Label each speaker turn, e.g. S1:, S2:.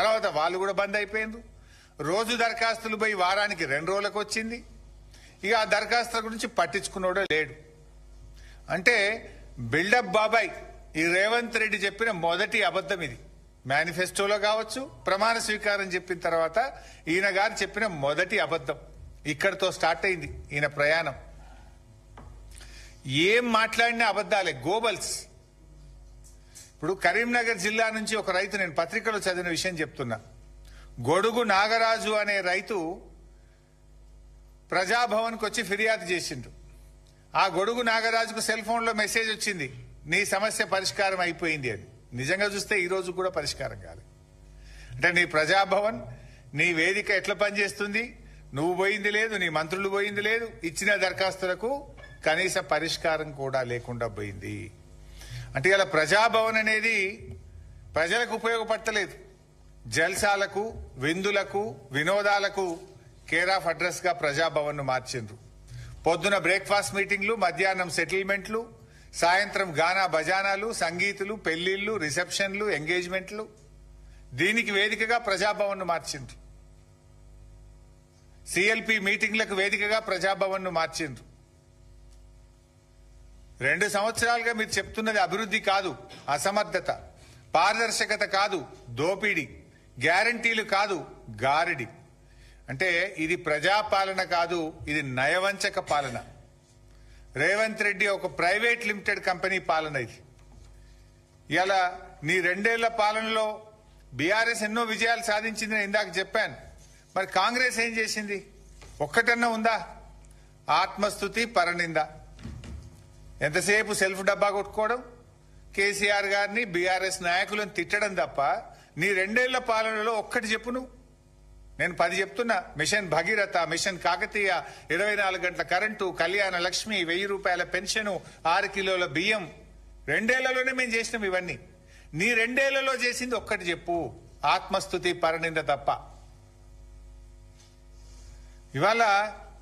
S1: తర్వాత వాళ్ళు కూడా బంద్ అయిపోయింది. రోజు దరఖాస్తులు పోయి వారానికి 2 రోజులకు వచ్చింది. ఇక ఆ దరఖాస్తుల గురించి పట్టించుకున్నాడో లేడు. అంటే బిల్డప్ బాబాయ్ ఈ రేవంత్ రెడ్డి చెప్పిన మొదటి అబద్ధం ఇది. మేనిఫెస్టోలో కావచ్చు, ప్రమాణ స్వీకారం చెప్పిన తర్వాత ఈయన గారు చెప్పిన మొదటి అబద్ధం ఇక్కడితో స్టార్ట్ అయింది ఈయన ప్రయాణం. ఏం మాట్లాడినా అబద్దాలే, గోబల్స్. ఇప్పుడు కరీంనగర్ జిల్లా నుంచి ఒక రైతు, నేను పత్రికలో చదివిన విషయం చెప్తున్నా. గొడుగు నాగరాజు అనే రైతు ప్రజాభవన్కి వచ్చి ఫిర్యాదు చేసిండు. ఆ గొడుగు నాగరాజుకు సెల్ ఫోన్ లో మెసేజ్ వచ్చింది, నీ సమస్య పరిష్కారం అయిపోయింది అని. నిజంగా చూస్తే ఈ రోజు కూడా పరిష్కారం కాదు. అంటే నీ ప్రజాభవన్, నీ వేదిక ఎట్లా పనిచేస్తుంది, నువ్వు పోయింది లేదు, నీ మంత్రులు పోయింది లేదు, ఇచ్చిన దరఖాస్తులకు కనీస పరిష్కారం కూడా లేకుండా పోయింది. అంటే ఇలా ప్రజాభవన్ అనేది ప్రజలకు ఉపయోగపడతలేదు. జల్సాలకు, విందులకు, వినోదాలకు కేర్ ఆఫ్ అడ్రస్ గా ప్రజాభవన్ ను మార్చిండ్రు. పొద్దున బ్రేక్ఫాస్ట్ మీటింగ్లు, మధ్యాహ్నం సెటిల్మెంట్లు, సాయంత్రం గానా బజానాలు, సంగీతులు, పెళ్లిళ్లు, రిసెప్షన్లు, ఎంగేజ్మెంట్లు, దీనికి వేదికగా ప్రజాభవన్ ను మార్చిండ్రు. సిఎల్పి మీటింగ్లకు వేదికగా ప్రజాభవన్ ను మార్చిండ్రు. 2 సంవత్సరాలుగా మీరు చెప్తున్నది అభివృద్ధి కాదు, అసమర్థత, పారదర్శకత కాదు, దోపిడీ, గ్యారంటీలు కాదు, గారిడి. అంటే ఇది ప్రజాపాలన కాదు, ఇది నయవంచక పాలన. రేవంత్ రెడ్డి ఒక ప్రైవేట్ లిమిటెడ్ కంపెనీ పాలన ఇది. ఇలా నీ 2 ఏళ్ల పాలనలో బీఆర్ఎస్ ఎన్నో విజయాలు సాధించింది, నేను ఇందాక చెప్పాను. మరి కాంగ్రెస్ ఏం చేసింది? ఒక్కటన్నా ఉందా? ఆత్మస్తుతి, పరనింద. ఎంతసేపు సెల్ఫ్ డబ్బా కొట్టుకోవడం, కేసీఆర్ గారిని, బీఆర్ఎస్ నాయకులను తిట్టడం తప్ప నీ 2 ఏళ్ల పాలనలో ఒక్కటి చెప్పు నువ్వు. నేను 10 చెప్తున్నా. మిషన్ భగీరథ, మిషన్ కాకతీయ, 24 గంటల కరెంటు, కళ్యాణ లక్ష్మి, 1000 రూపాయల పెన్షను, 6 కిలోల బియ్యం. 2 ఏళ్లలోనే మేము చేసినాం ఇవన్నీ. నీ 2 ఏళ్లలో చేసింది ఒక్కటి చెప్పు, ఆత్మస్తుతి, పరనింద తప్ప. ఇవాళ